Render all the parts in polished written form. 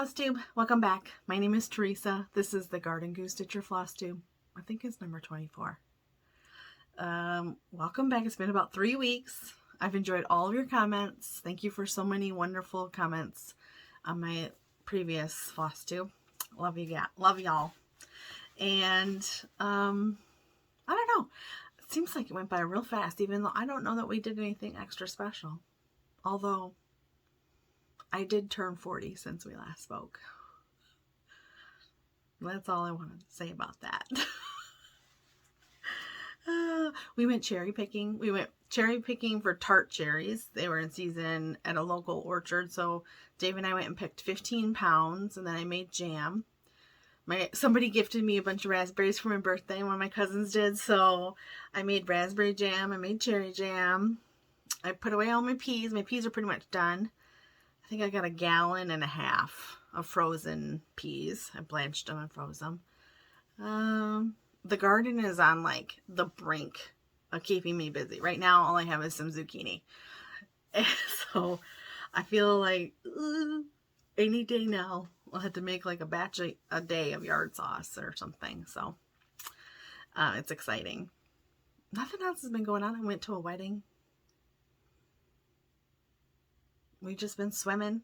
Flosstube, welcome back. My name is Teresa. This is the Garden Goose Stitcher Flosstube. I think it's number 24. Welcome back. It's been about 3 weeks. I've enjoyed all of your comments. Thank you for so many wonderful comments on my previous Flosstube. Love you, love y'all. And I don't know. It seems like it went by real fast, even though I don't know that we did anything extra special. Although I did turn 40 since we last spoke. That's all I wanted to say about that. We went cherry picking. We went cherry picking for tart cherries. They were in season at a local orchard. So Dave and I went and picked 15 pounds, and then I made jam. Somebody gifted me a bunch of raspberries for my birthday. One of my cousins did. So I made raspberry jam. I made cherry jam. I put away all my peas. My peas are pretty much done. I think I got 1.5 gallons of frozen peas. I blanched them and froze them. The garden is on like the brink of keeping me busy. Right now, all I have is some zucchini. And so I feel like any day now, I'll have to make like a batch a day of yard sauce or something. So it's exciting. Nothing else has been going on. I went to a wedding. We've just been swimming.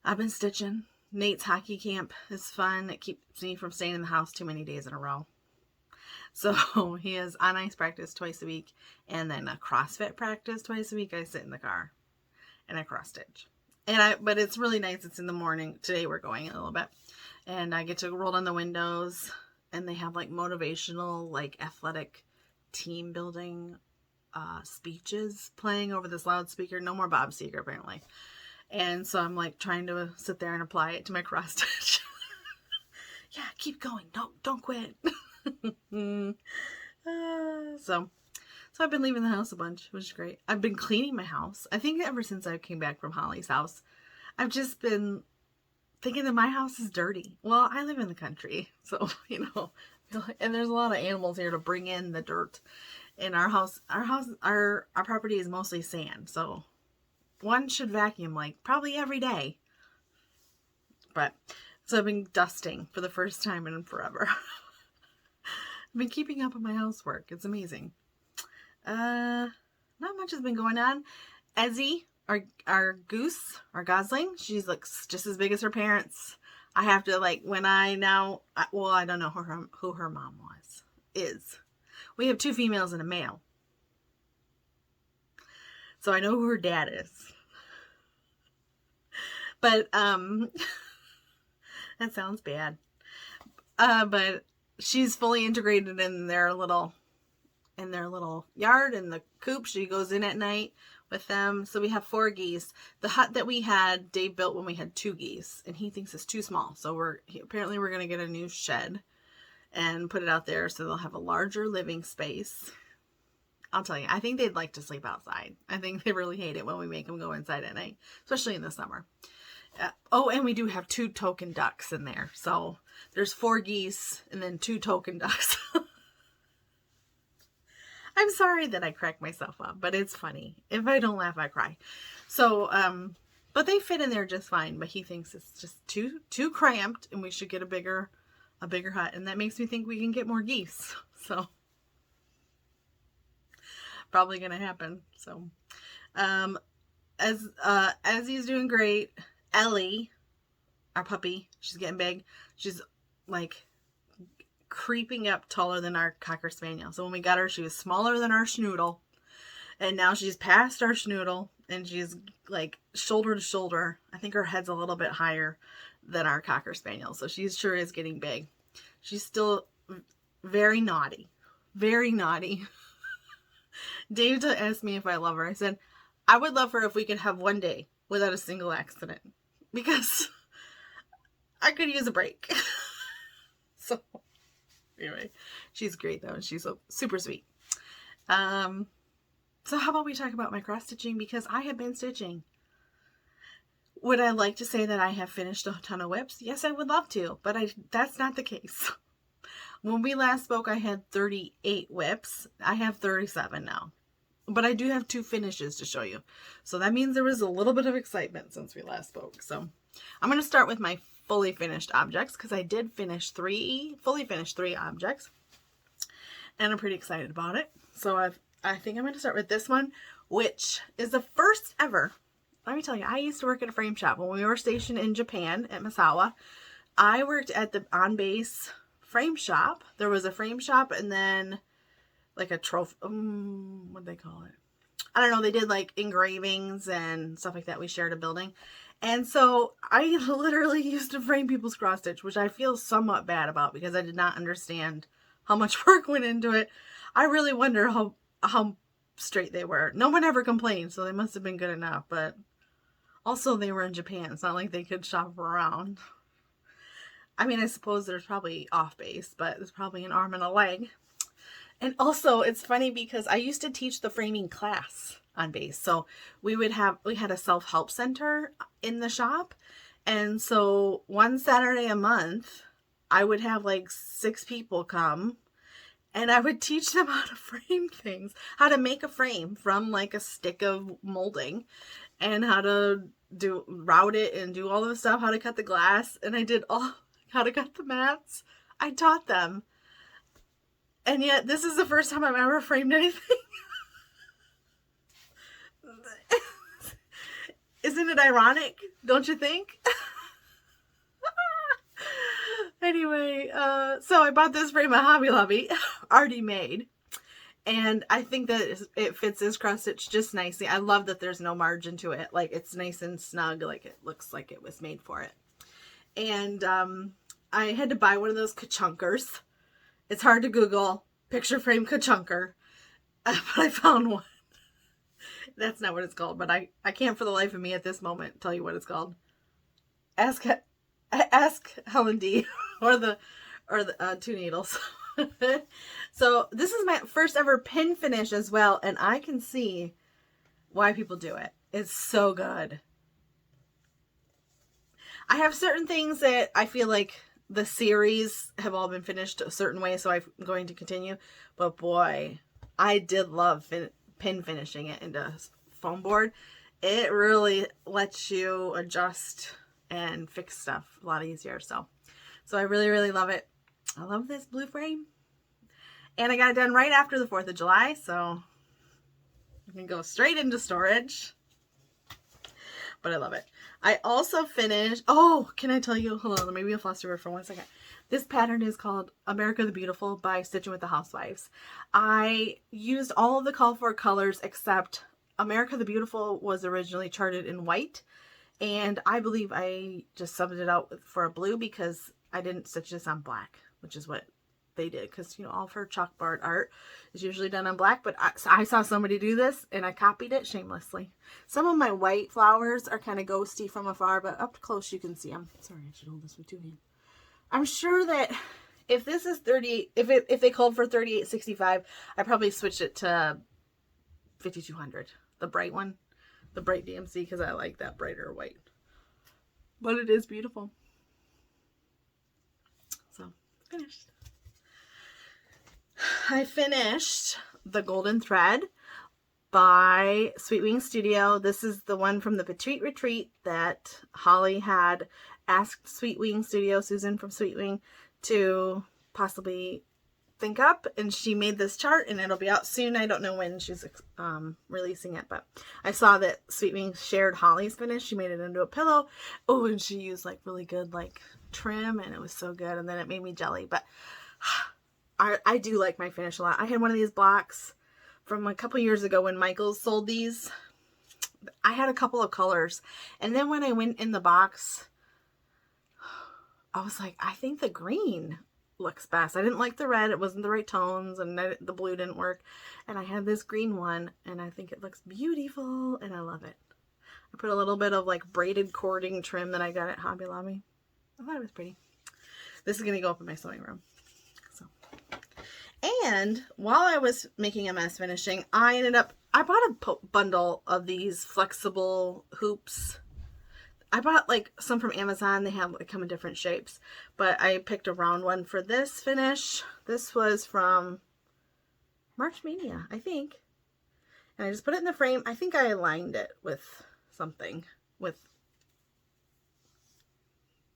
I've been stitching. Nate's hockey camp is fun. It keeps me from staying in the house too many days in a row. So he has on ice practice twice a week and then a CrossFit practice twice a week. I sit in the car and I cross stitch. But it's really nice. It's in the morning. Today we're going a little bit. And I get to roll down the windows and they have like motivational, like athletic team building speeches playing over this loudspeaker. No more Bob Seger apparently. And so I'm like trying to sit there and apply it to my cross stitch. Yeah, keep going. Don't quit. So I've been leaving the house a bunch, which is great. I've been cleaning my house. I think ever since I came back from Holly's house, I've just been thinking that my house is dirty. Well, I live in the country, so and there's a lot of animals here to bring in the dirt. In our property is mostly sand, so one should vacuum like probably every day. So I've been dusting for the first time in forever. I've been keeping up with my housework. It's amazing. Not much has been going on. Ezzy, our goose, our gosling, she looks just as big as her parents. I have to I don't know who her mom is. We have 2 females and a male. So I know who her dad is. But, that sounds bad. But she's fully integrated in their little yard, in the coop. She goes in at night with them. So we have 4 geese. The hut that we had, Dave built when we had 2 geese, and he thinks it's too small. So apparently we're going to get a new shed and put it out there so they'll have a larger living space. I'll tell you, I think they'd like to sleep outside. I think they really hate it when we make them go inside at night, especially in the summer. And we do have 2 token ducks in there. So there's 4 geese and then 2 token ducks. I'm sorry that I crack myself up, but it's funny. If I don't laugh, I cry. So, but they fit in there just fine. But he thinks it's just too cramped and we should get a bigger hut. And that makes me think we can get more geese. So probably going to happen. So, as he's doing great, Ellie, our puppy, she's getting big. She's like creeping up taller than our Cocker Spaniel. So when we got her, she was smaller than our Schnoodle. And now she's past our Schnoodle and she's like shoulder to shoulder. I think her head's a little bit higher than our Cocker Spaniel. So she sure is getting big. She's still very naughty. Very naughty. Dave asked me if I love her. I said, I would love her if we could have one day without a single accident. Because I could use a break. So, anyway, she's great though. She's so super sweet. So how about we talk about my cross stitching, because I have been stitching. Would I like to say that I have finished a ton of whips? Yes, I would love to, but that's not the case. When we last spoke, I had 38 whips. I have 37 now. but I do have 2 finishes to show you. So that means there was a little bit of excitement since we last spoke. So I'm going to start with my fully finished objects because I did finish fully finish 3 objects. And I'm pretty excited about it. So I think I'm going to start with this one, which is the first ever. Let me tell you, I used to work at a frame shop when we were stationed in Japan at Misawa. I worked at the on-base frame shop. There was a frame shop and then like a trophy, what do they call it? I don't know. They did like engravings and stuff like that. We shared a building. And so I literally used to frame people's cross stitch, which I feel somewhat bad about because I did not understand how much work went into it. I really wonder how straight they were. No one ever complained, so they must have been good enough. But also they were in Japan. It's not like they could shop around. I mean, I suppose there's probably off base, but there's probably an arm and a leg. And also it's funny because I used to teach the framing class on base. So we had a self-help center in the shop. And so one Saturday a month, I would have like 6 people come and I would teach them how to frame things, how to make a frame from like a stick of molding and how to route it and do all the stuff, how to cut the glass. And I did how to cut the mats. I taught them. And yet this is the first time I've ever framed anything. Isn't it ironic? Don't you think? Anyway, so I bought this frame at Hobby Lobby, already made. And I think that it fits this cross stitch just nicely. I love that there's no margin to it. Like, it's nice and snug. Like, it looks like it was made for it. And I had to buy one of those ka-chunkers. It's hard to Google picture frame ka-chunker. But I found one. That's not what it's called. But I can't for the life of me at this moment tell you what it's called. Ask Helen D. or the 2 needles. So this is my first ever pin finish as well, and I can see why people do it. It's so good. I have certain things that I feel like the series have all been finished a certain way, so I'm going to continue. But boy, I did love pin finishing it into foam board. It really lets you adjust and fix stuff a lot easier. So I really, really love it. I love this blue frame. And I got it done right after the 4th of July. So I can go straight into storage. But I love it. I also finished, can I tell you, hold on, let me be a Flosstube for 1 second. This pattern is called America the Beautiful by Stitching with the Housewives. I used all of the call for colors except America the Beautiful was originally charted in white. And I believe I just subbed it out for a blue because I didn't stitch this on black, which is what they did. Because, all of her chalkboard art is usually done on black. But I saw somebody do this and I copied it shamelessly. Some of my white flowers are kind of ghosty from afar, but up close you can see them. Sorry, I should hold this with 2 hands. I'm sure that if this is 38, if they called for 38.65, I probably switched it to 5200, the bright one. The bright DMC because I like that brighter white. But it is beautiful. So, finished. I finished the Golden Thread by Sweet Wing Studio. This is the one from the Petite Retreat that Holly had asked Sweet Wing Studio, Susan from Sweet Wing, to possibly think up, and she made this chart and it'll be out soon. I don't know when she's releasing it, but I saw that Sweet Wing shared Holly's finish. She made it into a pillow. Oh, and she used like really good like trim and it was so good, and then it made me jelly. But I do like my finish a lot. I had one of these blocks from a couple years ago when Michaels sold these. I had a couple of colors, and then when I went in the box, I was like, I think the green looks best. I didn't like the red. It wasn't the right tones, and the blue didn't work. And I had this green one, and I think it looks beautiful, and I love it. I put a little bit of like braided cording trim that I got at Hobby Lobby. I thought it was pretty. This is going to go up in my sewing room. And while I was making a mess finishing, I bought a bundle of these flexible hoops. I bought like some from Amazon. They come in different shapes, but I picked a round one for this finish. This was from March Mania, I think. And I just put it in the frame. I think I aligned it with something.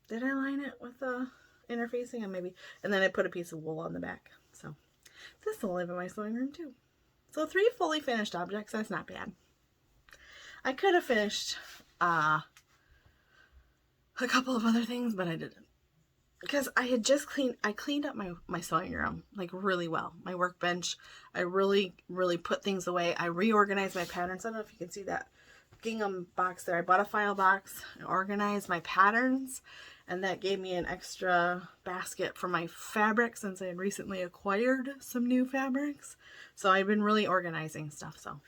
Did I line it with the interfacing? And maybe. And then I put a piece of wool on the back. So this will live in my sewing room too. So 3 fully finished objects. That's not bad. I could have finished a couple of other things, but I didn't. Because I had just cleaned up my sewing room, like, really well. My workbench, I really put things away. I reorganized my patterns. I don't know if you can see that gingham box there. I bought a file box. I organized my patterns, and that gave me an extra basket for my fabric since I had recently acquired some new fabrics. So I've been really organizing stuff. So,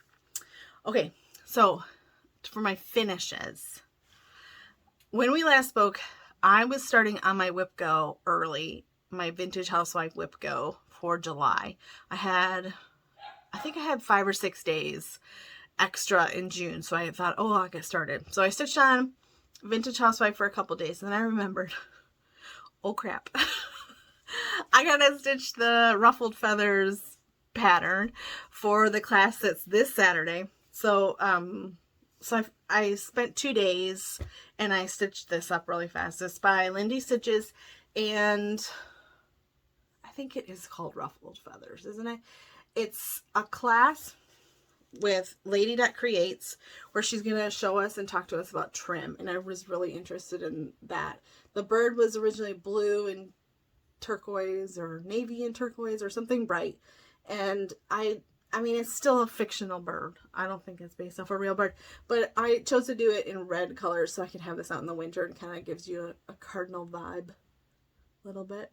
okay, so for my finishes. When we last spoke, I was starting on my Whip Go early, my Vintage Housewife Whip Go for July. I think I had 5 or 6 days extra in June, so I thought, oh, I'll get started. So I stitched on Vintage Housewife for a couple days, and then I remembered, oh crap, I gotta stitch the ruffled feathers pattern for the class that's this Saturday. So, I spent 2 days and I stitched this up really fast. It's by Lindy Stitches, and I think it is called Ruffled Feathers, isn't it? It's a class with Lady That Creates where she's going to show us and talk to us about trim, and I was really interested in that. The bird was originally blue and turquoise or navy and turquoise or something bright, and I mean, it's still a fictional bird. I don't think it's based off a real bird. But I chose to do it in red colors so I could have this out in the winter, and kind of gives you a cardinal vibe a little bit.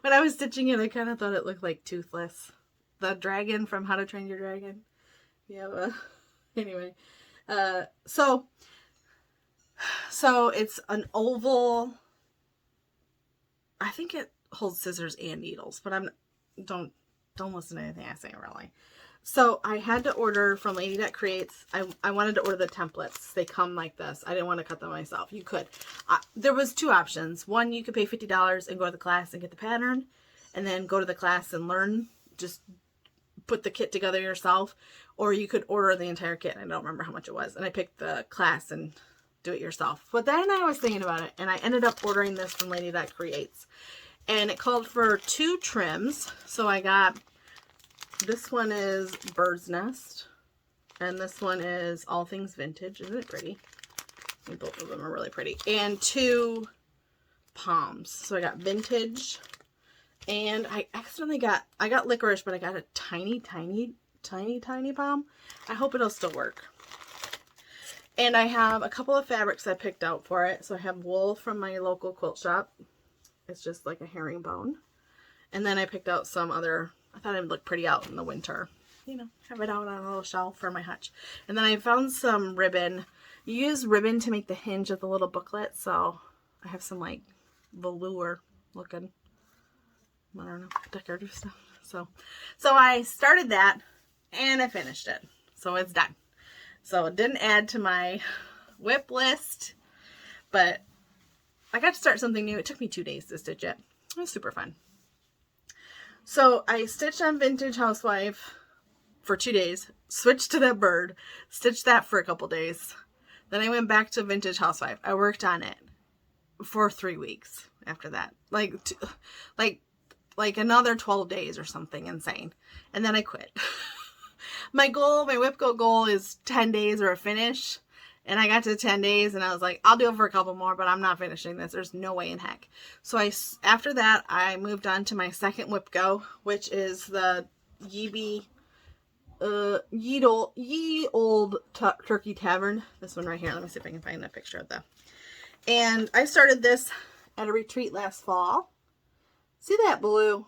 When I was stitching it, I kind of thought it looked like Toothless, the dragon from How to Train Your Dragon. Yeah, anyway. So it's an oval. I think it holds scissors and needles, but don't listen to anything I say, really. So I had to order from Lady That Creates. I wanted to order the templates. They come like this. I didn't want to cut them myself. You could. There was 2 options. One, you could pay $50 and go to the class and get the pattern, and then go to the class and learn. Just put the kit together yourself. Or you could order the entire kit. I don't remember how much it was. And I picked the class and do it yourself. But then I was thinking about it, and I ended up ordering this from Lady That Creates. And it called for 2 trims. So I got, this one is Bird's Nest. And this one is All Things Vintage. Isn't it pretty? And both of them are really pretty. And 2 palms. So I got Vintage. And I accidentally I got Licorice, but I got a tiny palm. I hope it'll still work. And I have a couple of fabrics I picked out for it. So I have wool from my local quilt shop. It's just like a herringbone. And then I picked out some other, I thought it would look pretty out in the winter. You know, have it out on a little shelf for my hutch. And then I found some ribbon. You use ribbon to make the hinge of the little booklet. So I have some like velour looking, I don't know, decorative stuff. So I started that and I finished it. So it's done. So it didn't add to my whip list, but I got to start something new. It took me 2 days to stitch it. It was super fun. So I stitched on Vintage Housewife for 2 days, switched to that bird, stitched that for a couple days. Then I went back to Vintage Housewife. I worked on it for 3 weeks after that. Like another 12 days or something insane. And then I quit. My Whip Go goal is 10 days or a finish. And I got to 10 days and I was like, I'll do it for a couple more, but I'm not finishing this. There's no way in heck. So after that, I moved on to my second Whip Go, which is the Ye Old Turkey Tavern. This one right here. Let me see if I can find a picture of that. And I started this at a retreat last fall. See that blue?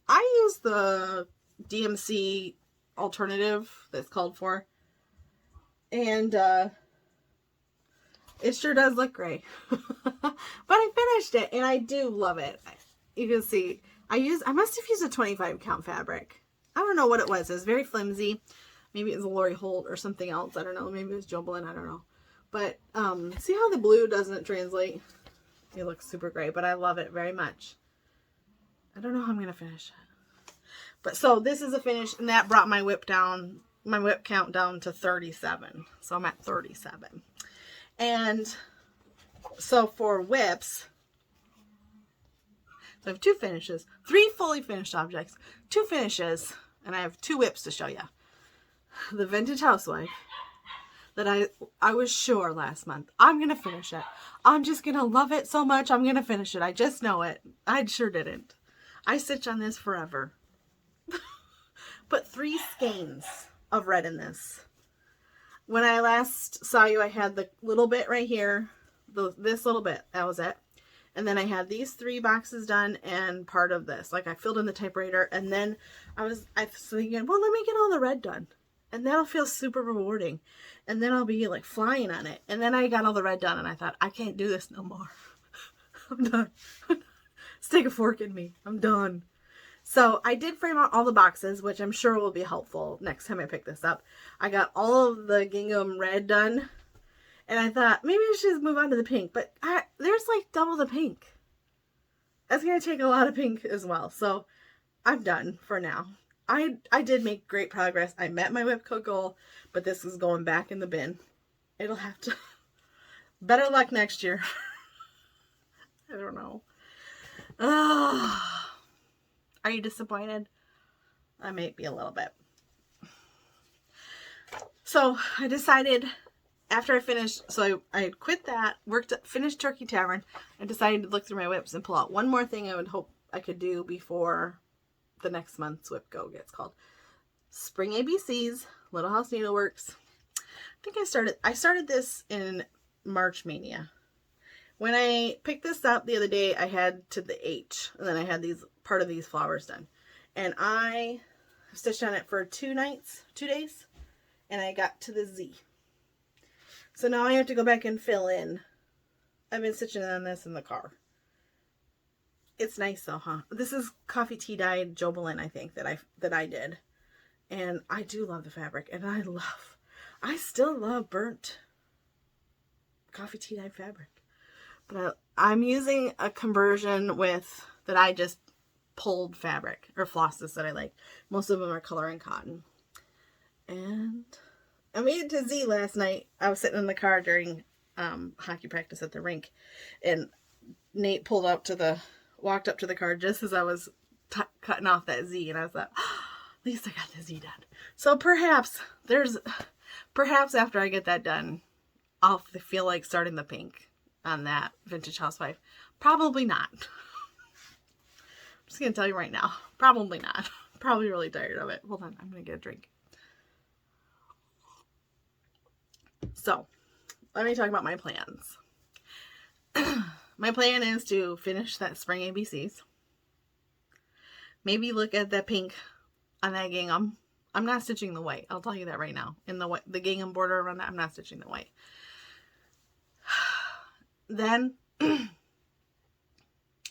I use the DMC alternative that's called for. And it sure does look gray. But I finished it and I do love it. You can see I must have used a 25 count fabric. I don't know what it was. It was very flimsy. Maybe it was a Lori Holt or something else. I don't know. Maybe it was Joblin. I don't know. But see how the blue doesn't translate? It looks super gray, but I love it very much. I don't know how I'm going to finish it. But so this is a finish, and that brought my whip down my whip count down to 37. So I'm at 37. And so for whips, so I have 2 finishes, 3 fully finished objects, 2 finishes, and I have 2 whips to show you. The Vintage Housewife that I was sure last month, I'm going to finish it. I'm just going to love it so much. I'm going to finish it. I just know it. I sure didn't. I stitch on this forever. Put 3 skeins of red in this. When I last saw you, I had the little bit right here. This little bit. That was it. And then I had these 3 boxes done and part of this. Like I filled in the typewriter. And then I was thinking, well, let me get all the red done. And that'll feel super rewarding. And then I'll be like flying on it. And then I got all the red done and I thought, I can't do this no more. I'm done. Stick a fork in me. I'm done. So I did frame out all the boxes, which I'm sure will be helpful next time I pick this up. I got all of the gingham red done. And I thought, maybe I should just move on to the pink. But there's like double the pink. That's going to take a lot of pink as well. So I'm done for now. I did make great progress. I met my whip coat goal, but this is going back in the bin. It'll have to... Better luck next year. I don't know. Are you disappointed? I may be a little bit. So I decided after I finished, so I quit that, finished Turkey Tavern. I decided to look through my whips and pull out one more thing I would hope I could do before the next month's whip go gets called. Spring ABCs, Little House Needleworks. I think I started this in March Mania. When I picked this up the other day, I had to the H, and then I had part of these flowers done. And I stitched on it for 2 days, and I got to the Z. So now I have to go back and fill in. I've been stitching on this in the car. It's nice though, huh? This is coffee tea dyed Jobelin, I think, that I did. And I do love the fabric. And I still love burnt coffee tea dyed fabric. But I'm using a conversion that I just pulled fabric, or flosses that I like. Most of them are color and cotton. And I made it to Z last night. I was sitting in the car during hockey practice at the rink. And Nate walked up to the car just as I was cutting off that Z, and I was like, oh, at least I got the Z done. So perhaps after I get that done, I'll feel like starting the pink on that Vintage Housewife. Probably not. I'm just going to tell you right now. Probably not. Probably really tired of it. Hold on. I'm going to get a drink. So, let me talk about my plans. My plan is to finish that spring ABCs. Maybe look at that pink on that gingham. I'm not stitching the white. I'll tell you that right now. In the gingham border around that, I'm not stitching the white. Then, I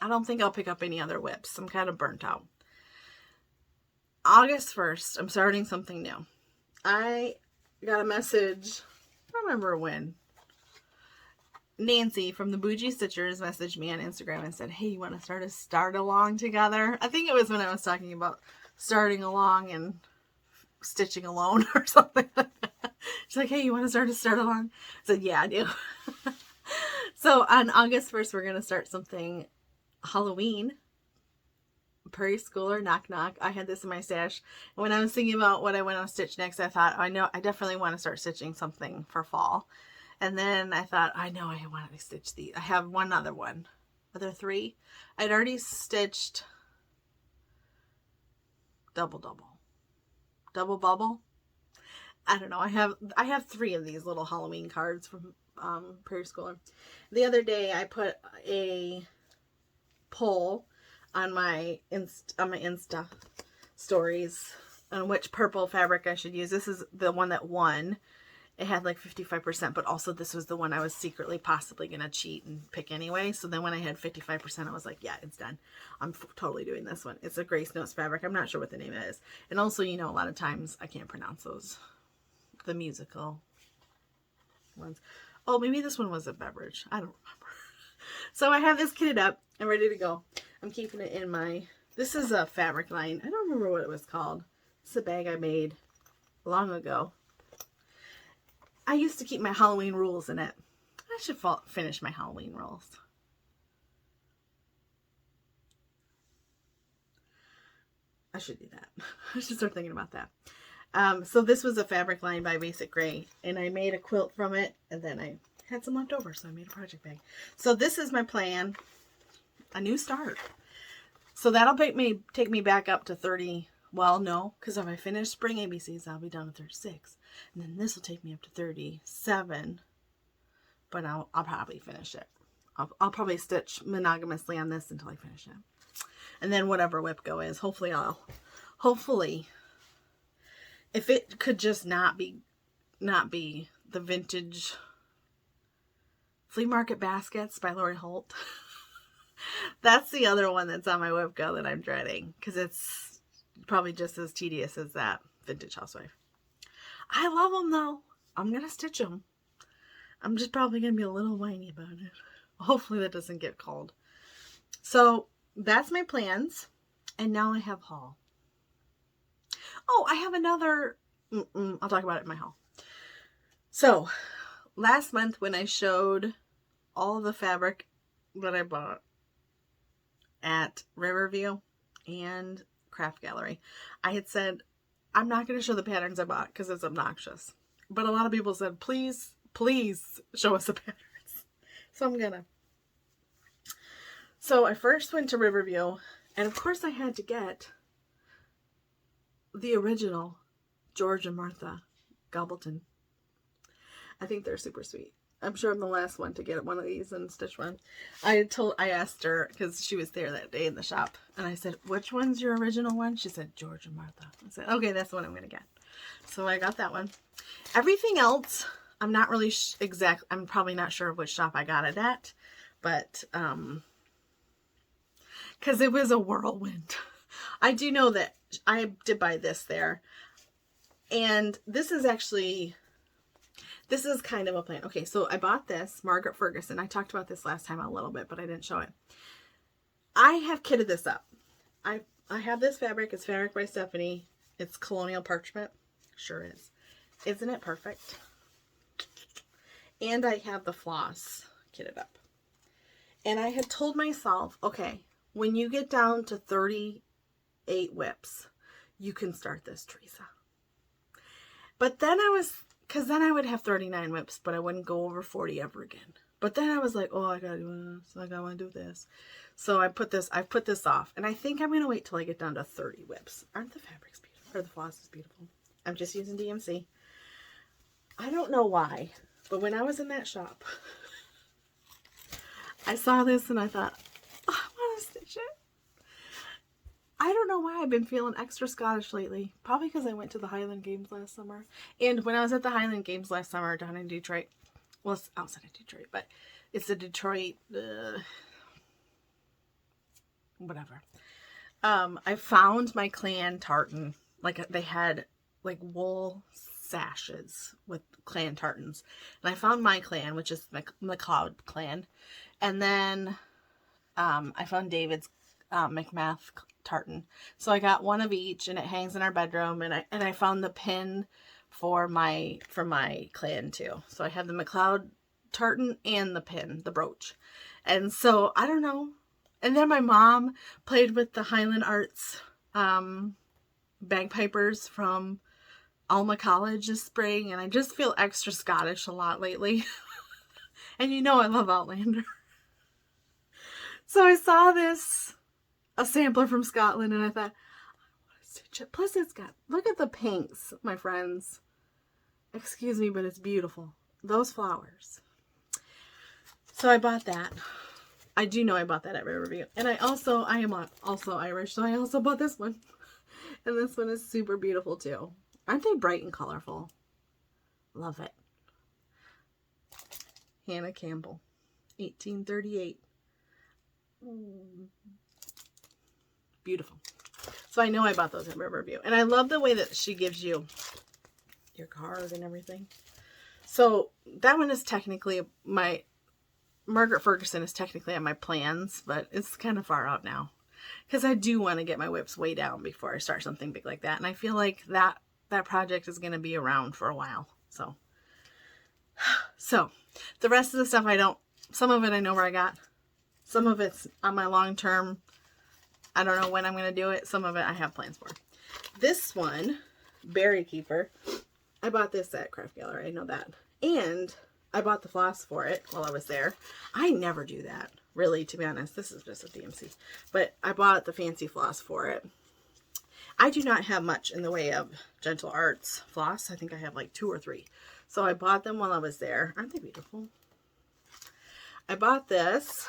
don't think I'll pick up any other whips. I'm kind of burnt out. August 1st, I'm starting something new. I got a message, I don't remember when. Nancy from the Bougie Stitchers messaged me on Instagram and said, hey, you want to start a start along together? I think it was when I was talking about starting along and stitching alone or something like that. She's like, hey, you want to start along? I said, yeah, I do. So on August 1st, we're going to start something Halloween. Prairie Schooler Knock Knock. I had this in my stash. And when I was thinking about what I want to stitch next, I thought, I definitely want to start stitching something for fall. And then I thought, I know I want to stitch these. I have one other one. Are there 3? I'd already stitched double bubble. I don't know. I have 3 of these little Halloween cards from Prairie Schooler. The other day I put a poll on my Insta stories on which purple fabric I should use. This is the one that won. It had like 55%, but also this was the one I was secretly possibly going to cheat and pick anyway. So then when I had 55%, I was like, yeah, it's done. I'm totally doing this one. It's a Grace Notes fabric. I'm not sure what the name is. And also, a lot of times I can't pronounce those. The musical ones. Oh, maybe this one was a beverage. I don't remember. So I have this kitted up and ready to go. I'm keeping it in this is a fabric line. I don't remember what it was called. It's a bag I made long ago. I used to keep my Halloween rules in it. I should finish my Halloween rules. I should do that. I should start thinking about that. So this was a fabric line by Basic Gray, and I made a quilt from it, and then I had some left over, so I made a project bag. So this is my plan, a new start. So that'll take me back up to 30. Well, no, because if I finish spring ABCs, I'll be done with 36. And then this will take me up to 37. But I'll probably finish it. I'll probably stitch monogamously on this until I finish it. And then whatever whip go is, hopefully, if it could just not be the vintage flea market baskets by Lori Holt. That's the other one that's on my whip go that I'm dreading, because it's probably just as tedious as that vintage housewife. I love them though. I'm gonna stitch them. I'm just probably gonna be a little whiny about it. Hopefully that doesn't get cold. So that's my plans, and now I have haul. Oh, I have another. I'll talk about it in my haul. So last month when I showed all the fabric that I bought at Riverview and Craft Gallery, I had said I'm not going to show the patterns I bought because it's obnoxious. But a lot of people said, please show us the patterns. So I'm gonna. So I first went to Riverview, and of course I had to get the original George and Martha Gobbleton. I think they're super sweet. I'm sure I'm the last one to get one of these and stitch one. I asked her, because she was there that day in the shop, and I said, which one's your original one? She said, George and Martha. I said, okay, that's the one I'm going to get. So I got that one. Everything else, I'm not really I'm probably not sure which shop I got it at, but, because it was a whirlwind. I do know that I did buy this there, and this is kind of a plan. Okay, so I bought this, Margaret Ferguson. I talked about this last time a little bit, but I didn't show it. I have kitted this up. I have this fabric. It's fabric by Stephanie. It's colonial parchment. Sure is. Isn't it perfect? And I have the floss kitted up. And I had told myself, okay, when you get down to 38 whips, you can start this, Teresa. But then because then I would have 39 whips, but I wouldn't go over 40 ever again. But then I was like, oh, I gotta do this. I want to do this. So I put this off. And I think I'm going to wait till I get down to 30 whips. Aren't the fabrics beautiful? Or the floss is beautiful. I'm just using DMC. I don't know why, but when I was in that shop, I saw this and I thought, oh, I want to stitch it. I don't know why I've been feeling extra Scottish lately. Probably because I went to the Highland Games last summer. And when I was at the Highland Games last summer down in Detroit, well, it's outside of Detroit, but it's the Detroit, whatever. I found my clan tartan. Like, they had, like, wool sashes with clan tartans. And I found my clan, which is McLeod clan. And then I found David's McMath tartan. So I got one of each, and it hangs in our bedroom. And I found the pin for my clan too. So I have the McLeod tartan and the pin, the brooch. And so I don't know. And then my mom played with the Highland Arts bagpipers from Alma College this spring, and I just feel extra Scottish a lot lately. And you know I love Outlander. So I saw a sampler from Scotland, and I thought, I want to stitch it. Plus it's got, look at the pinks, my friends. Excuse me, but it's beautiful. Those flowers. So I bought that. I do know I bought that at Riverview. And I am also Irish, so I also bought this one. And this one is super beautiful too. Aren't they bright and colorful? Love it. Hannah Campbell, 1838. Beautiful. So I know I bought those at Riverview. And I love the way that she gives you your card and everything. So that one is technically Margaret Ferguson is technically on my plans, but it's kind of far out now. Because I do want to get my whips way down before I start something big like that. And I feel like that that project is going to be around for a while. So the rest of the stuff some of it I know where I got. Some of it's on my long term. I don't know when I'm going to do it. Some of it I have plans for. This one, Berry Keeper, I bought this at Craft Gallery. I know that. And I bought the floss for it while I was there. I never do that, really, to be honest. This is just a DMC. But I bought the fancy floss for it. I do not have much in the way of Gentle Arts floss. I think I have like 2 or 3. So I bought them while I was there. Aren't they beautiful? I bought this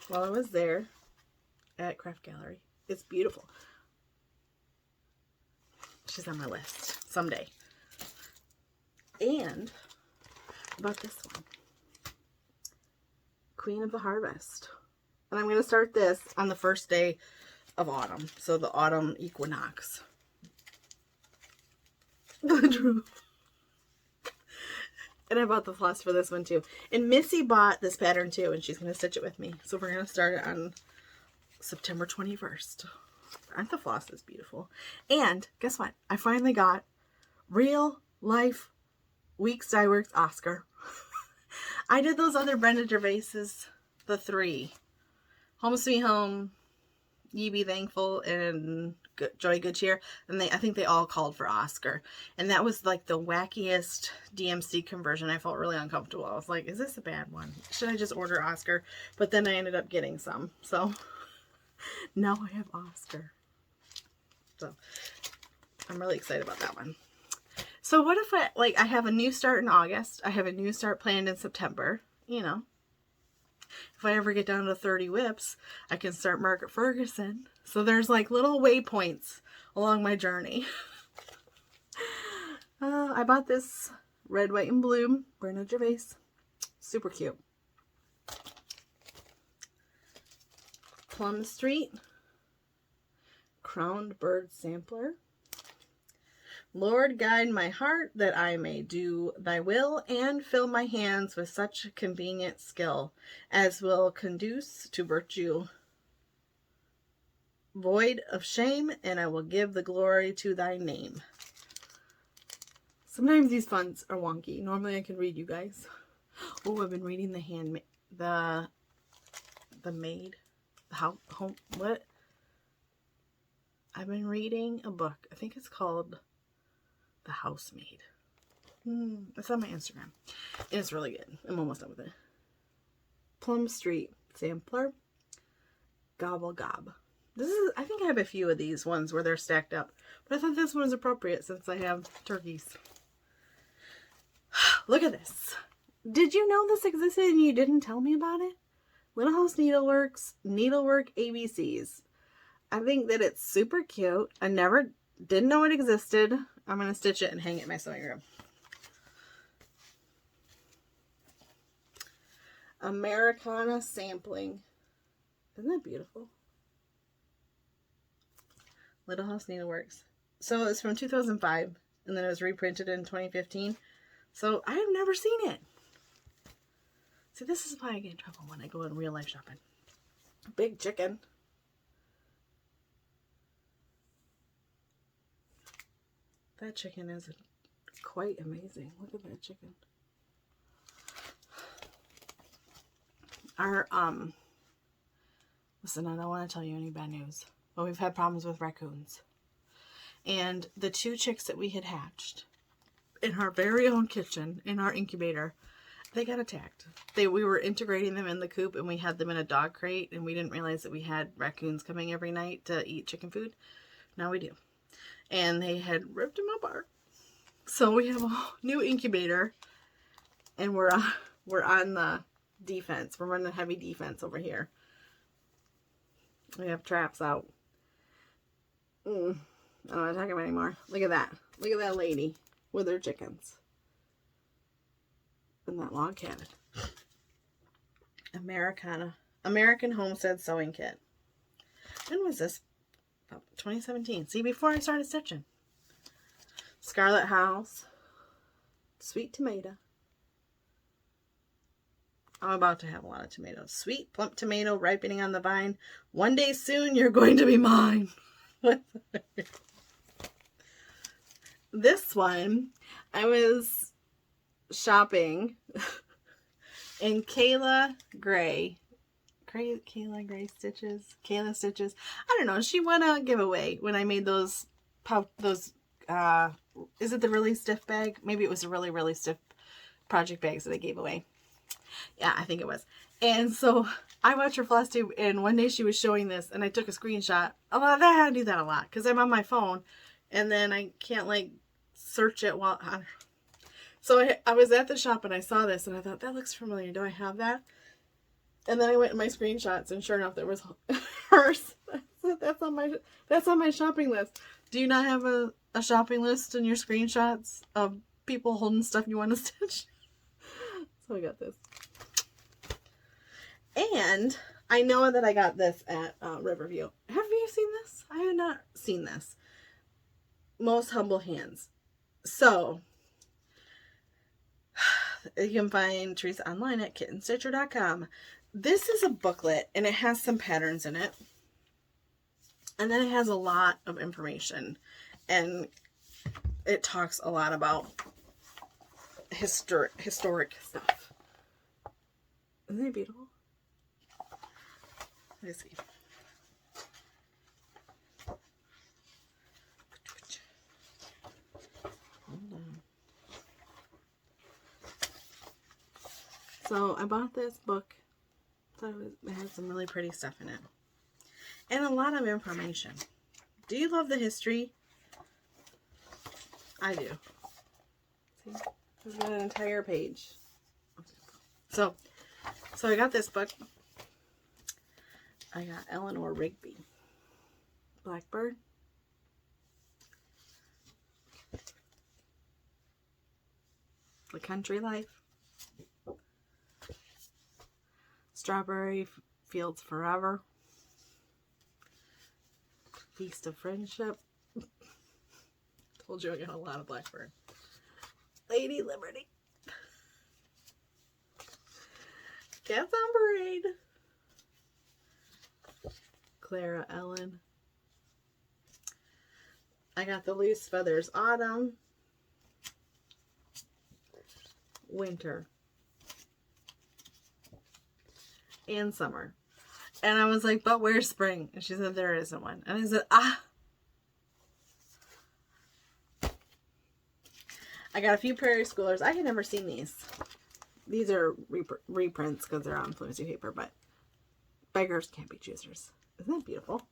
while I was there at Craft Gallery. It's beautiful. She's on my list someday. And I bought this one. Queen of the Harvest. And I'm going to start this on the first day of autumn. So the autumn equinox. And I bought the floss for this one too. And Missy bought this pattern too, and she's going to stitch it with me. So we're going to start it on September 21st. Aren't the flosses beautiful? And guess what? I finally got real life Weeks Dye Works Oscar. I did those other Brenda Gervais's, the 3. Home Sweet Home, Ye Be Thankful, and Joy Good Cheer. And I think they all called for Oscar. And that was like the wackiest DMC conversion. I felt really uncomfortable. I was like, is this a bad one? Should I just order Oscar? But then I ended up getting some. So now I have Oscar. So I'm really excited about that one. So what if I have a new start in August. I have a new start planned in September. You know, if I ever get down to 30 whips, I can start Margaret Ferguson. So there's like little waypoints along my journey. I bought this red, white, and blue Brenda Gervais. Super cute. Plum Street Crowned Bird Sampler. Lord, guide my heart that I may do thy will and fill my hands with such convenient skill as will conduce to virtue void of shame, and I will give the glory to thy name. Sometimes these fonts are wonky. Normally I can read you guys. Oh, I've been reading the maid. What? I've been reading a book. I think it's called The Housemaid. It's on my Instagram. And it's really good. I'm almost done with it. Plum Street Sampler. Gobble Gob. I think I have a few of these ones where they're stacked up. But I thought this one was appropriate since I have turkeys. Look at this. Did you know this existed and you didn't tell me about it? Little House Needleworks, Needlework ABCs. I think that it's super cute. I didn't know it existed. I'm going to stitch it and hang it in my sewing room. Americana sampling. Isn't that beautiful? Little House Needleworks. So it's from 2005 and then it was reprinted in 2015. So I have never seen it. See, this is why I get in trouble when I go in real life shopping. Big chicken. That chicken is quite amazing. Look at that chicken. Listen, I don't want to tell you any bad news, but we've had problems with raccoons. And the 2 chicks that we had hatched in our very own kitchen, in our incubator, they got attacked. We were integrating them in the coop and we had them in a dog crate and we didn't realize that we had raccoons coming every night to eat chicken food. Now we do. And they had ripped them apart. So we have a new incubator and we're on the defense. We're running heavy defense over here. We have traps out. I don't want to talk about it anymore. Look at that. Look at that lady with her chickens. And that log cabin. American Homestead Sewing Kit. When was this? 2017. See, before I started stitching. Scarlet House. Sweet Tomato. I'm about to have a lot of tomatoes. Sweet plump tomato ripening on the vine. One day soon you're going to be mine. this one, I was shopping in Kayla Stitches. I don't know. She won a giveaway when I made those, is it the really stiff bag? Maybe it was a really, really stiff project bags that I gave away. Yeah, I think it was. And so I watched her Flosstube, and one day she was showing this, and I took a screenshot. Oh, I had to do that a lot because I'm on my phone, and then I can't like search it while. So I was at the shop and I saw this, and I thought that looks familiar. Do I have that? And then I went in my screenshots, and sure enough, there was hers. That's on my shopping list. Do you not have a shopping list in your screenshots of people holding stuff you want to stitch? So I got this. And I know that I got this at Riverview. Have you seen this? I have not seen this. Most Humble Hands. So, you can find Teresa online at kittenstitcher.com. This is a booklet, and it has some patterns in it. And then it has a lot of information. And it talks a lot about historic stuff. Isn't it beautiful? Let me see. Hold on. So I bought this book. Thought it had some really pretty stuff in it. And a lot of information. Do you love the history? I do. See? There's got an entire page. So I got this book. I got Eleanor Rigby. Blackbird. The Country Life. Strawberry Fields Forever. Feast of Friendship. Told you I got a lot of Blackbird. Lady Liberty. Cats on Parade. Clara Ellen. I got the Loose Feathers Autumn. Winter. And Summer. And I was like, but where's spring? And she said, there isn't one. And I said, I got a few Prairie Schoolers. I had never seen these. These are reprints because they're on flimsy paper, but beggars can't be choosers. Isn't that beautiful?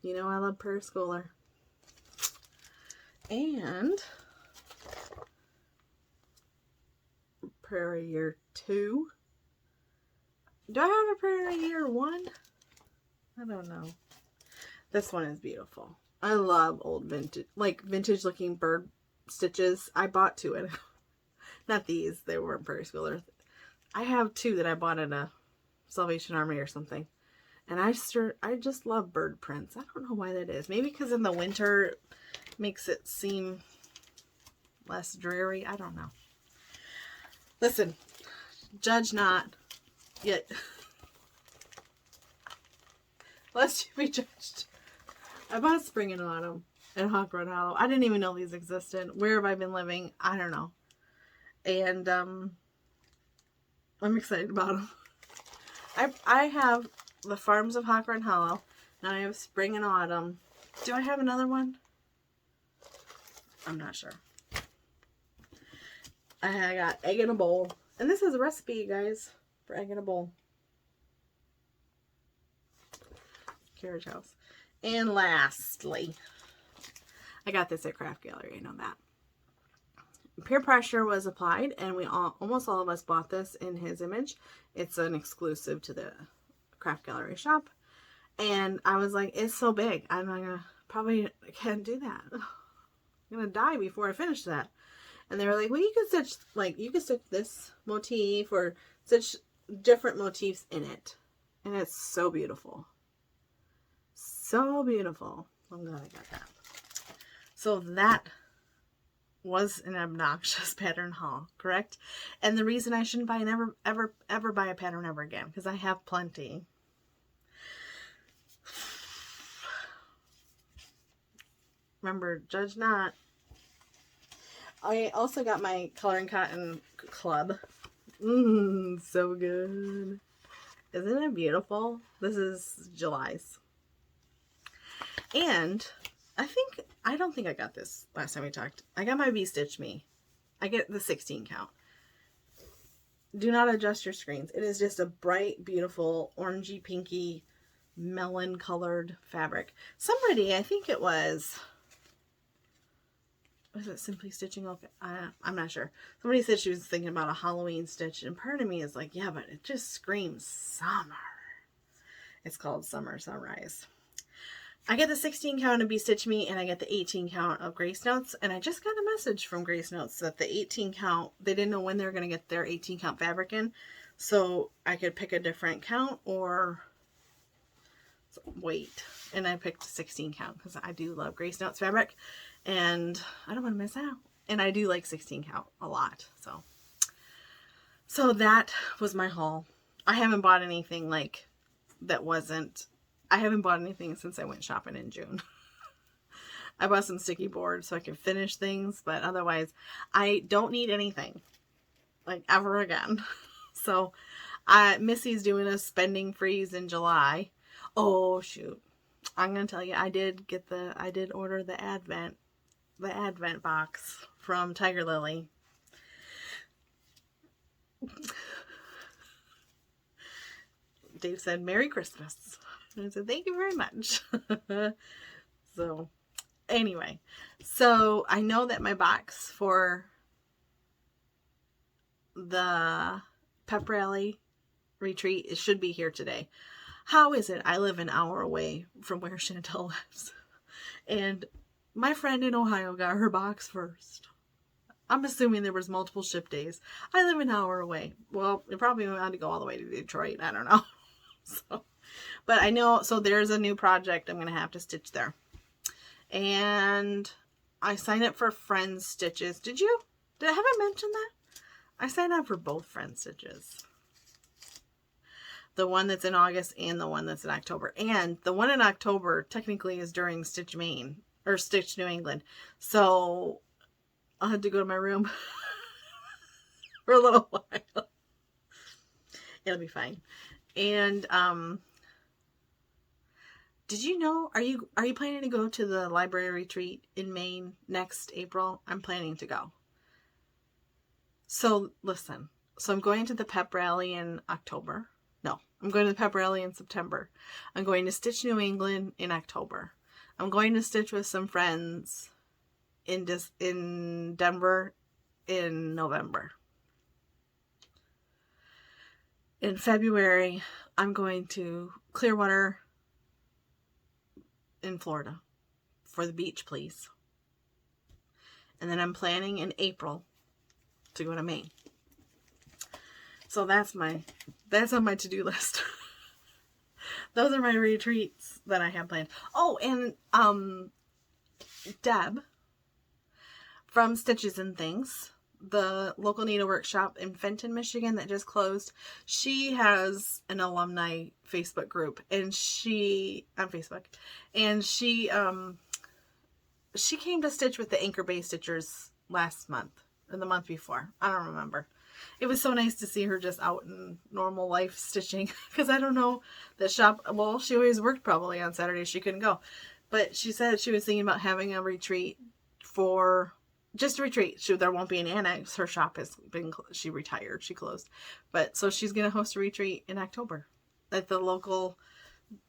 You know I love Prairie Schooler. And Prairie Year 2. Do I have a Prairie Year 1? I don't know. This one is beautiful. I love old vintage, like vintage looking bird stitches. I bought 2. Not these. They weren't Prairie Schoolers. I have 2 that I bought at a Salvation Army or something. And I just love bird prints. I don't know why that is. Maybe because in the winter it makes it seem less dreary. I don't know. Listen, judge not, yet lest you be judged. I bought Spring and Autumn at Hawk Run Hollow. I didn't even know these existed. Where have I been living? I don't know. And I'm excited about them. I have the Farms of Hawk Run Hollow. Now I have Spring and Autumn. Do I have another one? I'm not sure. I got Egg in a Bowl. And this is a recipe, you guys, for Egg in a Bowl. Carriage House. And lastly, I got this at Craft Gallery. I know that. Peer pressure was applied, and almost all of us bought this in his image. It's an exclusive to the Craft Gallery shop. And I was like, it's so big. I'm not gonna, probably can't do that. I'm gonna die before I finish that. And they were like, well, you can stitch, like, you can stitch this motif or stitch different motifs in it. And it's so beautiful. So beautiful. I'm glad I got that. So that was an obnoxious pattern haul, correct? And the reason I shouldn't buy ever buy a pattern ever again, because I have plenty. Remember, judge not, I also got my Coloring Cotton Club. So good. Isn't it beautiful? This is July's. And I don't think I got this last time we talked. I got my V-Stitch Me. I get the 16 count. Do not adjust your screens. It is just a bright, beautiful, orangey, pinky, melon colored fabric. Somebody, I think it was it Simply Stitching? Okay, I'm not sure. Somebody said she was thinking about a Halloween stitch, and part of me is like, yeah, but it just screams summer. It's called Summer Sunrise. I get the 16 count of Be Stitch Me, and I get the 18 count of Grace Notes, and I just got a message from Grace Notes that the 18 count, they didn't know when they were going to get their 18 count fabric in, so I could pick a different count or wait. And I picked 16 count because I do love Grace Notes fabric, and I don't want to miss out. And I do like 16 count a lot, so that was my haul. I haven't bought anything like that wasn't. I haven't bought anything since I went shopping in June. I bought some sticky boards so I can finish things, but otherwise I don't need anything like ever again. So Missy's doing a spending freeze in July. Oh shoot. I'm going to tell you, I did order the Advent box from Tiger Lily. Dave said, Merry Christmas. And I said, thank you very much. So, anyway. So, I know that my box for the pep rally retreat should be here today. How is it? I live an hour away from where Chantel lives. And my friend in Ohio got her box first. I'm assuming there was multiple ship days. I live an hour away. Well, it probably had to go all the way to Detroit. I don't know. So, but I know, so there's a new project I'm going to have to stitch there. And I signed up for Friends Stitches. Have I mentioned that? I signed up for both Friends Stitches. The one that's in August and the one that's in October. And the one in October technically is during Stitch Maine or Stitch New England. So I'll have to go to my room for a little while. It'll be fine. And did you know, are you planning to go to the library retreat in Maine next April? I'm planning to go. So listen, I'm going to the pep rally in October. No, I'm going to the pep rally in September. I'm going to Stitch New England in October. I'm going to stitch with some friends in Denver in November. In February, I'm going to Clearwater in Florida for the beach, please. And then I'm planning in April to go to Maine. So that's on my to-do list. Those are my retreats that I have planned. Oh, and Deb from Stitches and Things, the local needlework shop in Fenton, Michigan that just closed, she has an alumni Facebook group, and she came to stitch with the Anchor Bay Stitchers last month or the month before. I don't remember. It was so nice to see her just out in normal life stitching, because I don't know the shop. Well, she always worked probably on Saturdays. She couldn't go, but she said she was thinking about having a retreat just a retreat. There won't be an annex. Her shop she retired. She closed. But so she's going to host a retreat in October at the local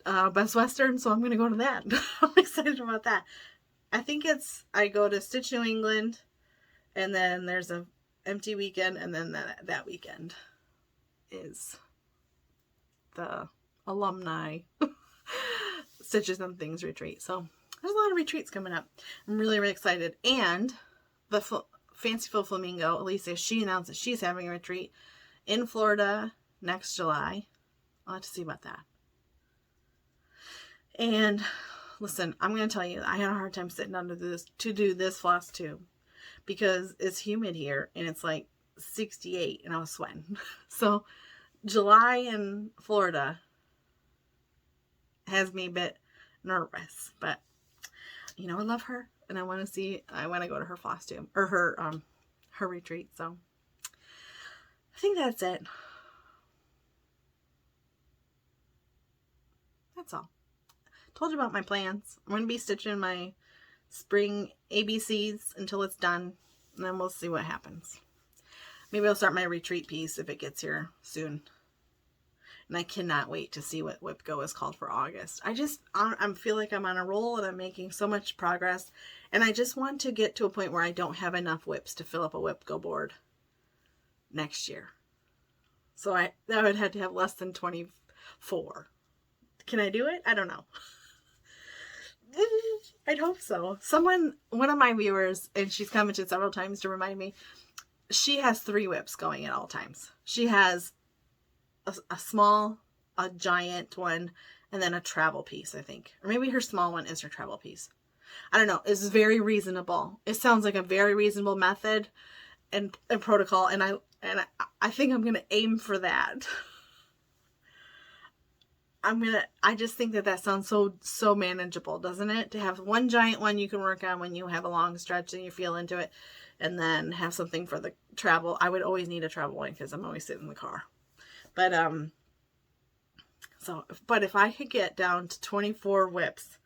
Best Western. So I'm going to go to that. I'm excited about that. I go to Stitch New England, and then there's a empty weekend, and then that weekend is the alumni Stitches and Things retreat. So there's a lot of retreats coming up. I'm really, really excited. And the Fanciful Flamingo, Elisa, she announced that she's having a retreat in Florida next July. I'll have to see about that. And listen, I'm going to tell you, I had a hard time sitting under this to do this Flosstube because it's humid here and it's like 68 and I was sweating. So July in Florida has me a bit nervous, but I love her. and I want to go to her Flosstube, or her retreat. So I think that's it. That's all. Told you about my plans. I'm going to be stitching my spring ABCs until it's done, and then we'll see what happens. Maybe I'll start my retreat piece if it gets here soon. And I cannot wait to see what Whip Go is called for August. I feel like I'm on a roll and I'm making so much progress. And I just want to get to a point where I don't have enough whips to fill up a Whip Go board next year. So that would have to have less than 24. Can I do it? I don't know. I'd hope so. One of my viewers, and she's commented several times to remind me, she has 3 whips going at all times. She has a small, a giant one, and then a travel piece, I think. Or maybe her small one is her travel piece. I don't know. It's very reasonable. It sounds like a very reasonable method and protocol, and I think I'm gonna aim for that. I just think that sounds so manageable, doesn't it? To have one giant one you can work on when you have a long stretch and you feel into it, and then have something for the travel. I would always need a travel one because I'm always sitting in the car. But but if I could get down to 24 whips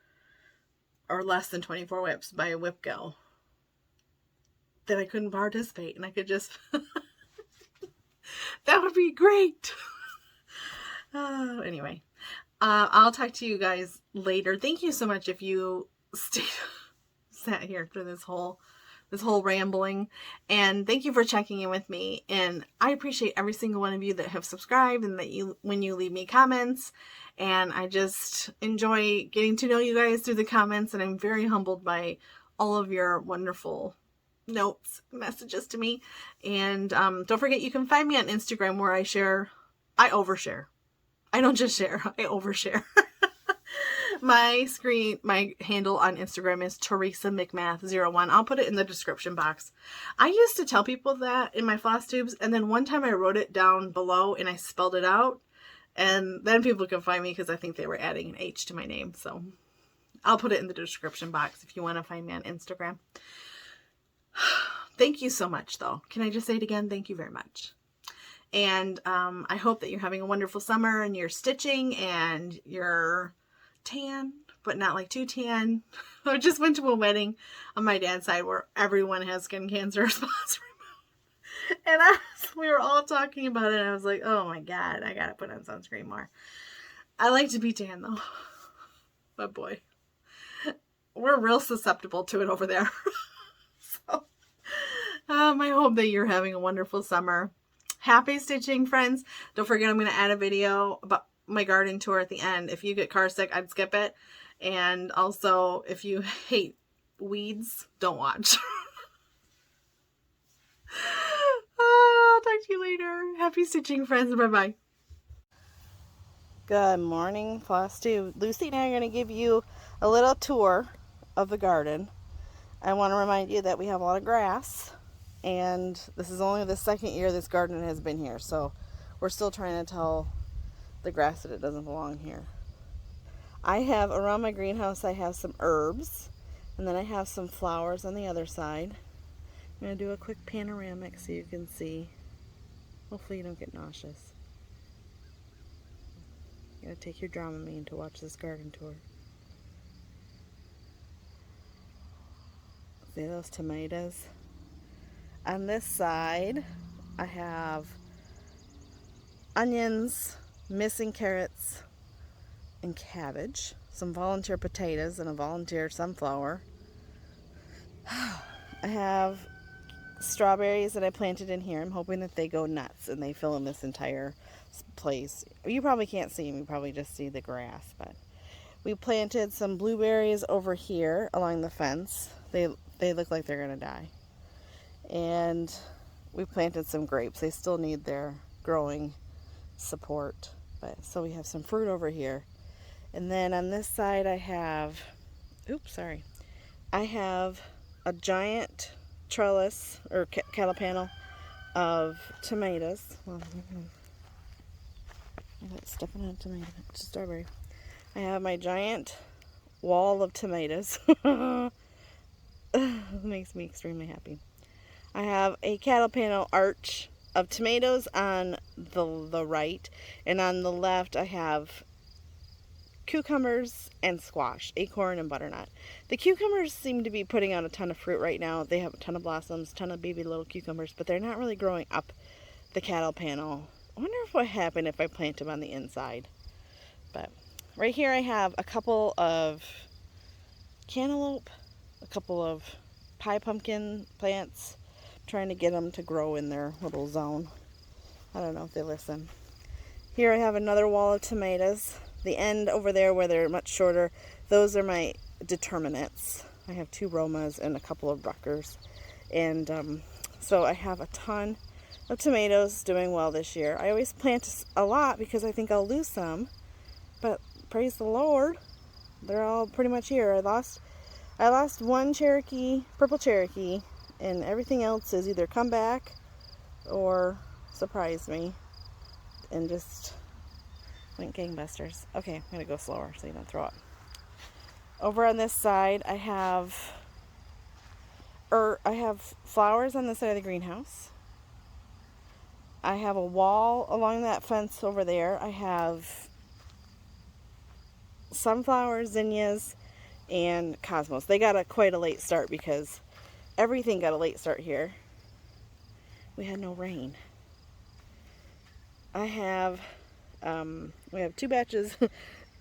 or less than 24 whips by a Whip Go, then I couldn't participate and I could just that would be great. Anyway, I'll talk to you guys later. Thank you so much if you sat here through this whole rambling, and thank you for checking in with me. And I appreciate every single one of you that have subscribed and when you leave me comments, and I just enjoy getting to know you guys through the comments, and I'm very humbled by all of your wonderful notes, messages to me. And don't forget, you can find me on Instagram where I overshare. I don't just share, I overshare. My handle on Instagram is Teresa McMath01. I'll put it in the description box. I used to tell people that in my Flosstubes, and then one time I wrote it down below and I spelled it out, and then people can find me because I think they were adding an H to my name. So I'll put it in the description box if you want to find me on Instagram. Thank you so much, though. Can I just say it again? Thank you very much. And I hope that you're having a wonderful summer and you're stitching and you're tan, but not like too tan. I just went to a wedding on my dad's side where everyone has skin cancer spots removed. And we were all talking about it, and I was like, oh my God, I gotta put on sunscreen more. I like to be tan though. But boy, we're real susceptible to it over there. So I hope that you're having a wonderful summer. Happy stitching, friends. Don't forget, I'm going to add a video about my garden tour at the end. If you get car sick, I'd skip it. And also, if you hate weeds, don't watch. I'll talk to you later. Happy stitching, friends. Bye-bye. Good morning, Flosstube. Lucy and I are going to give you a little tour of the garden. I want to remind you that we have a lot of grass. And this is only the 2nd year this garden has been here. So we're still trying to tell the grass that it doesn't belong here. I have around my greenhouse, I have some herbs. And then I have some flowers on the other side. I'm going to do a quick panoramic so you can see. Hopefully you don't get nauseous. You gotta take your Dramamine to watch this garden tour. See those tomatoes? On this side, I have onions, missing carrots, and cabbage. Some volunteer potatoes and a volunteer sunflower. I have strawberries that I planted in here. I'm hoping that they go nuts and they fill in this entire place. You probably can't see them. You probably just see the grass. But we planted some blueberries over here along the fence. They look like they're going to die. And we planted some grapes. They still need their growing support. So we have some fruit over here. And then on this side I have, I have a giant trellis or cattle panel of tomatoes. Well, I'm stepping on a tomato. It's a strawberry. I have my giant wall of tomatoes. It makes me extremely happy. I have a cattle panel arch of tomatoes on the right, and on the left I have cucumbers and squash, acorn and butternut. The cucumbers seem to be putting out a ton of fruit right now. They have a ton of blossoms, a ton of baby little cucumbers, but they're not really growing up the cattle panel. I wonder if what happened if I plant them on the inside. But right here I have a couple of cantaloupe, a couple of pie pumpkin plants. I'm trying to get them to grow in their little zone. I don't know if they listen. Here I have another wall of tomatoes. The end over there where they're much shorter, those are my determinants. I have 2 Romas and a couple of Bruckers. And so I have a ton of tomatoes doing well this year. I always plant a lot because I think I'll lose some. But praise the Lord, they're all pretty much here. I lost one purple Cherokee, and everything else is either come back or surprised me and just went gangbusters. Okay, I'm gonna go slower so you don't throw up. Over on this side, I have flowers on this side of the greenhouse. I have a wall along that fence over there. I have sunflowers, zinnias, and cosmos. They got quite a late start because everything got a late start here. We had no rain. We have 2 batches,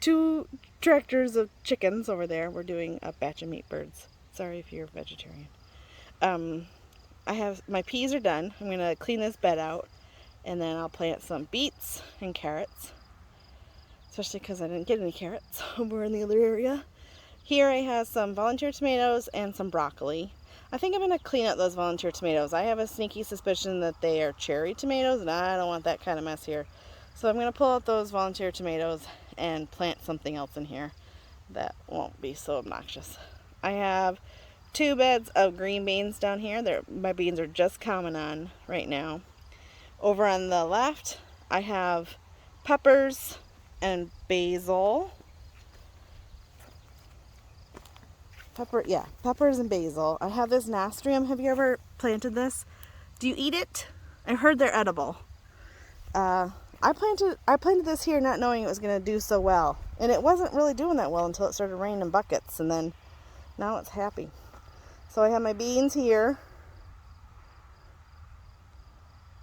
2 tractors of chickens over there. We're doing a batch of meat birds. Sorry if you're a vegetarian. My peas are done. I'm gonna clean this bed out, and then I'll plant some beets and carrots, especially because I didn't get any carrots over in the other area. Here I have some volunteer tomatoes and some broccoli. I think I'm going to clean up those volunteer tomatoes. I have a sneaky suspicion that they are cherry tomatoes, and I don't want that kind of mess here. So I'm going to pull out those volunteer tomatoes and plant something else in here that won't be so obnoxious. I have 2 beds of green beans down here. My beans are just coming on right now. Over on the left, I have peppers and basil. Peppers and basil. I have this nasturtium. Have you ever planted this? Do you eat it? I heard they're edible. I planted this here not knowing it was going to do so well. And it wasn't really doing that well until it started raining in buckets, and then now it's happy. So I have my beans here.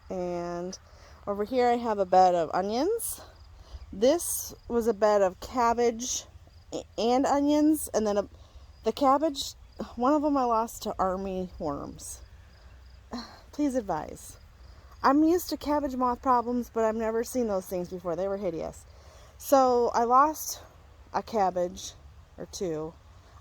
And over here I have a bed of onions. This was a bed of cabbage and onions, and then the cabbage, one of them I lost to army worms. Please advise. I'm used to cabbage moth problems, but I've never seen those things before. They were hideous. So I lost a cabbage or 2.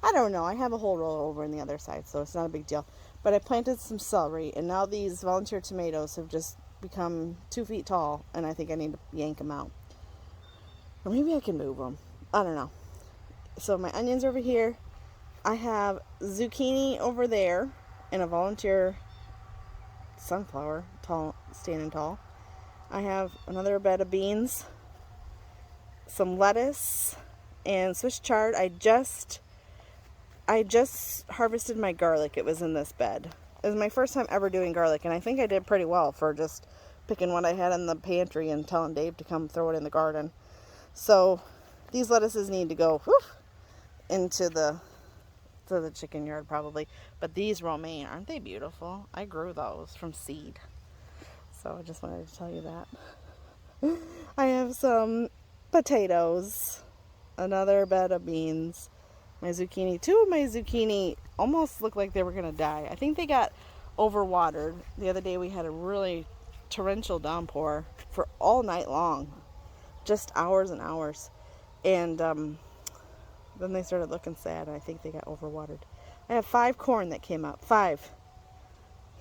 I don't know. I have a whole roll over on the other side, so it's not a big deal. But I planted some celery, and now these volunteer tomatoes have just become 2 feet tall, and I think I need to yank them out. Or maybe I can move them. I don't know. So my onions over here. I have zucchini over there and a volunteer sunflower, standing tall. I have another bed of beans, some lettuce, and Swiss chard. I just harvested my garlic. It was in this bed. It was my first time ever doing garlic, and I think I did pretty well for just picking what I had in the pantry and telling Dave to come throw it in the garden. So these lettuces need to go into the chicken yard probably, but these romaine, aren't they beautiful? I grew those from seed, so I just wanted to tell you that. I have some potatoes, another bed of beans, my zucchini. 2 of my zucchini almost looked like they were gonna die. I think they got overwatered. The other day we had a really torrential downpour for all night long, just hours and hours, and then they started looking sad, and I think they got overwatered. I have 5 corn that came up. 5.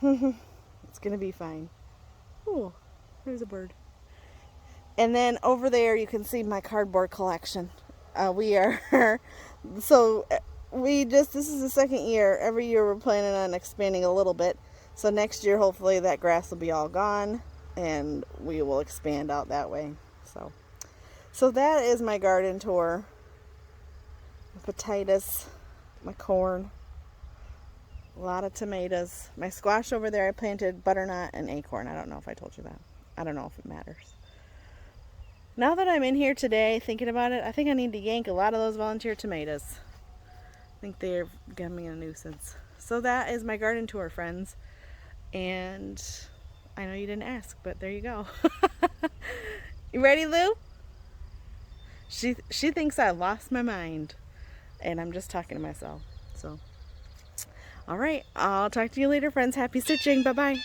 It's going to be fine. Ooh, there's a bird. And then over there you can see my cardboard collection. This is the second year. Every year we're planning on expanding a little bit. So next year hopefully that grass will be all gone, and we will expand out that way. So that is my garden tour. Potatoes, my corn, A lot of tomatoes. My squash over there, I planted butternut and acorn. I don't know if I told you that. I don't know if it matters. Now that I'm in here today thinking about it, I think I need to yank a lot of those volunteer tomatoes. I think they're becoming a nuisance. So that is my garden tour, friends. And I know you didn't ask, but there you go. You ready, Lou? She thinks I lost my mind. And I'm just talking to myself. So, all right. I'll talk to you later, friends. Happy stitching. Bye-bye.